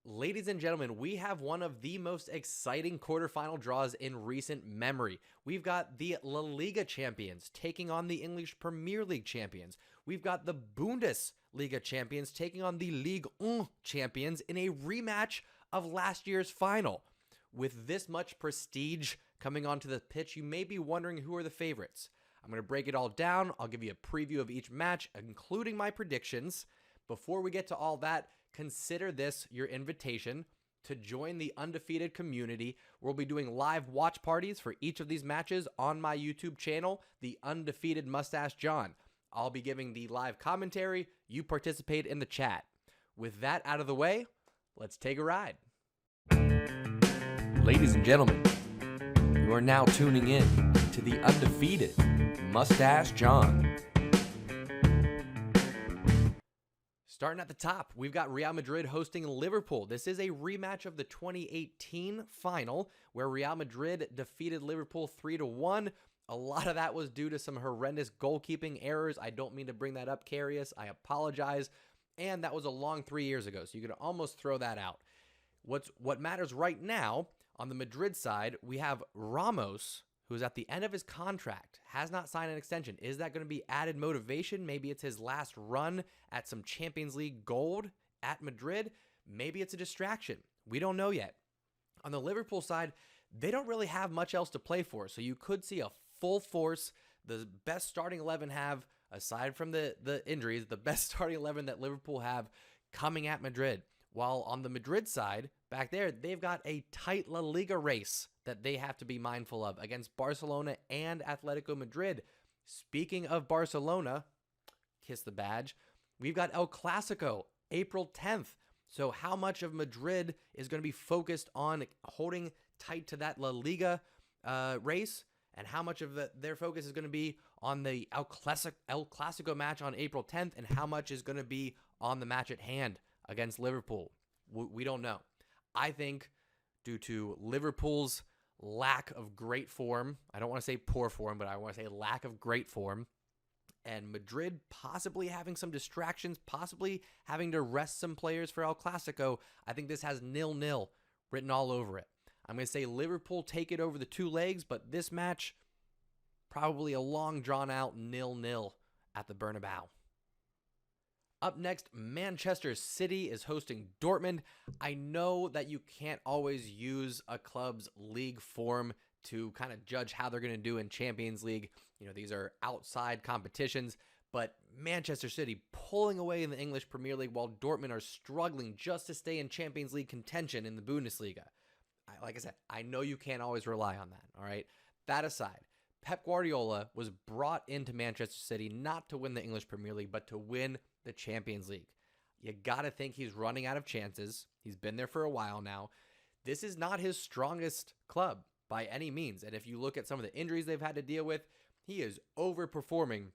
Ladies and gentlemen, we have one of the most exciting quarterfinal draws in recent memory. We've got the La Liga champions taking on the English Premier League champions. We've got the Bundesliga champions taking on the Ligue 1 champions in a rematch of last year's final. With this much prestige coming onto the pitch, you may be wondering who are the favorites. I'm going to break it all down. I'll give you a preview of each match, including my predictions. Before we get to all that, consider this your invitation to join the undefeated community. We'll be doing live watch parties for each of these matches on my YouTube channel, The Undefeated Moustache John. I'll be giving the live commentary. You participate in the chat. With that out of the way, let's take a ride. Ladies and gentlemen, you are now tuning in to The Undefeated Moustache John. Starting at the top, we've got Real Madrid hosting Liverpool. This is a rematch of the 2018 final where Real Madrid defeated Liverpool 3-1. A lot of that was due to some horrendous goalkeeping errors. I don't mean to bring that up, Carius. I apologize. And that was a long 3 years ago, so you could almost throw that out. What matters right now, on the Madrid side, we have Ramos, who's at the end of his contract, has not signed an extension. Is that going to be added motivation? Maybe it's his last run at some Champions League gold at Madrid. Maybe it's a distraction. We don't know yet. On the Liverpool side, they don't really have much else to play for, so you could see a full force, the best starting 11 have, aside from the injuries, the best starting 11 that Liverpool have coming at Madrid. While on the Madrid side, back there, they've got a tight La Liga race that they have to be mindful of against Barcelona and Atletico Madrid. Speaking of Barcelona, kiss the badge, we've got El Clasico, April 10th. So how much of Madrid is going to be focused on holding tight to that La Liga race, and how much of their focus is going to be on the El Clasico match on April 10th, and how much is going to be on the match at hand against Liverpool? We don't know. I think due to Liverpool's lack of great form, I don't want to say poor form, but I want to say lack of great form, and Madrid possibly having some distractions, possibly having to rest some players for El Clasico, I think this has 0-0 written all over it. I'm going to say Liverpool take it over the two legs, but this match, probably a long drawn-out 0-0 at the Bernabeu. Up next, Manchester City is hosting Dortmund. I know that you can't always use a club's league form to kind of judge how they're going to do in Champions League. You know, these are outside competitions, but Manchester City pulling away in the English Premier League while Dortmund are struggling just to stay in Champions League contention in the Bundesliga. Like I said, I know you can't always rely on that, all right? That aside, Pep Guardiola was brought into Manchester City not to win the English Premier League, but to win the Champions League. You got to think he's running out of chances. He's been there for a while now. This is not his strongest club by any means. And if you look at some of the injuries they've had to deal with, he is overperforming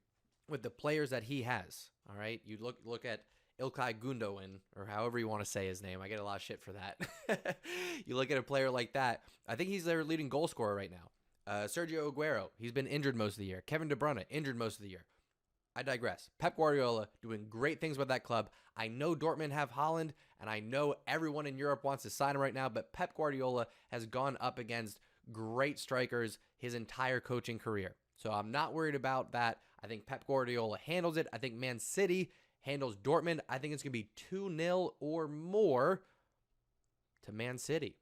with the players that he has. All right. You look at Ilkay Gundogan, or however you want to say his name. I get a lot of shit for that. You look at a player like that. I think he's their leading goal scorer right now. Sergio Aguero, he's been injured most of the year. Kevin De Bruyne, injured most of the year. I digress. Pep Guardiola doing great things with that club. I know Dortmund have Haaland, and I know everyone in Europe wants to sign him right now, but Pep Guardiola has gone up against great strikers his entire coaching career. So I'm not worried about that. I think Pep Guardiola handles it. I think Man City handles Dortmund. I think it's going to be 2-0 or more to Man City.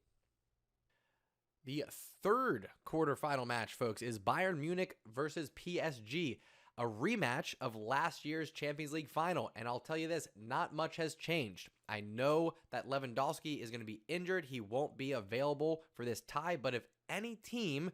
The third quarterfinal match, folks, is Bayern Munich versus PSG. A rematch of last year's Champions League final. And I'll tell you this, not much has changed. I know that Lewandowski is going to be injured. He won't be available for this tie. But if any team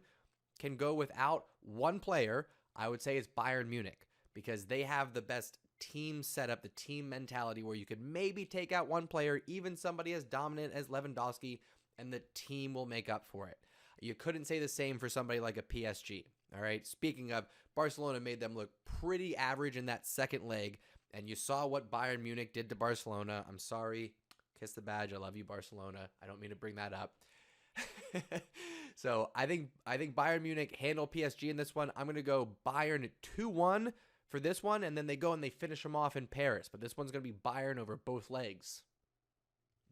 can go without one player, I would say it's Bayern Munich, because they have the best team setup, the team mentality, where you could maybe take out one player, even somebody as dominant as Lewandowski, and the team will make up for it. You couldn't say the same for somebody like a PSG. All right. Speaking of, Barcelona made them look pretty average in that second leg, and you saw what Bayern Munich did to Barcelona. I'm sorry. Kiss the badge. I love you, Barcelona. I don't mean to bring that up. So I think Bayern Munich handle PSG in this one. I'm going to go Bayern 2-1 for this one, and then they go and they finish them off in Paris. But this one's going to be Bayern over both legs.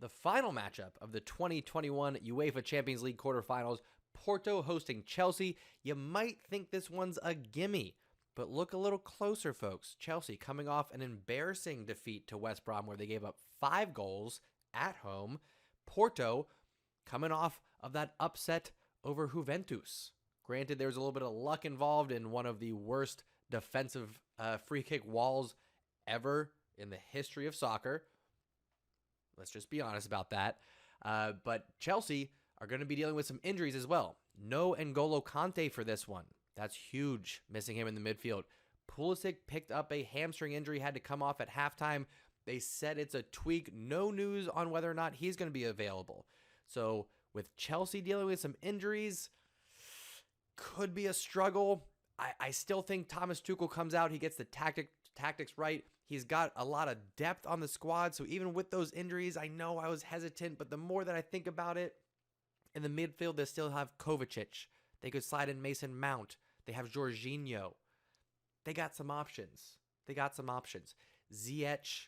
The final matchup of the 2021 UEFA Champions League quarterfinals, Porto hosting Chelsea. You might think this one's a gimme, but look a little closer, folks. Chelsea coming off an embarrassing defeat to West Brom where they gave up 5 goals at home. Porto coming off of that upset over Juventus. Granted, there's a little bit of luck involved in one of the worst defensive free kick walls ever in the history of soccer. Let's just be honest about that. But Chelsea are going to be dealing with some injuries as well. No N'Golo Kante for this one. That's huge, missing him in the midfield. Pulisic picked up a hamstring injury, had to come off at halftime. They said it's a tweak. No news on whether or not he's going to be available. So with Chelsea dealing with some injuries, could be a struggle. I still think Thomas Tuchel comes out. He gets the tactics right. He's got a lot of depth on the squad. So even with those injuries, I know I was hesitant, but the more that I think about it, in the midfield, they still have Kovacic. They could slide in Mason Mount. They have Jorginho. They got some options. Ziyech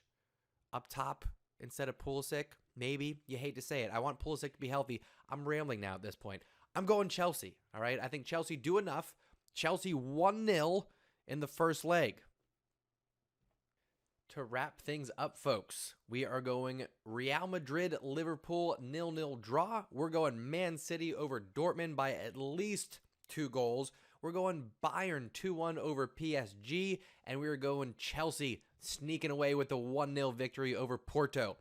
up top instead of Pulisic. Maybe. You hate to say it. I want Pulisic to be healthy. I'm rambling now at this point. I'm going Chelsea. All right. I think Chelsea do enough. Chelsea 1-0 in the first leg. To wrap things up, folks, we are going Real Madrid, Liverpool 0-0 draw. We're going Man City over Dortmund by at least 2 goals. We're going Bayern 2-1 over PSG, and we're going Chelsea sneaking away with the 1-0 victory over Porto.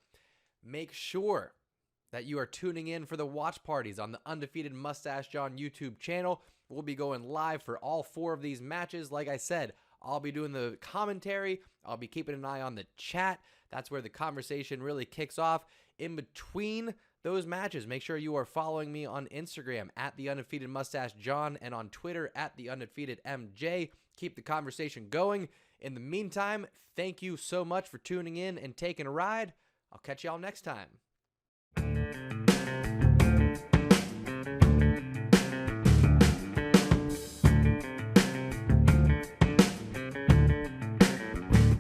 Make sure that you are tuning in for the watch parties on the Undefeated Moustache John YouTube channel. We'll be going live for all 4 of these matches. Like I said, I'll be doing the commentary. I'll be keeping an eye on the chat. That's where the conversation really kicks off. In between those matches, make sure you are following me on Instagram at the Undefeated Moustache John and on Twitter at the Undefeated MJ. Keep the conversation going. In the meantime, thank you so much for tuning in and taking a ride. I'll catch y'all next time.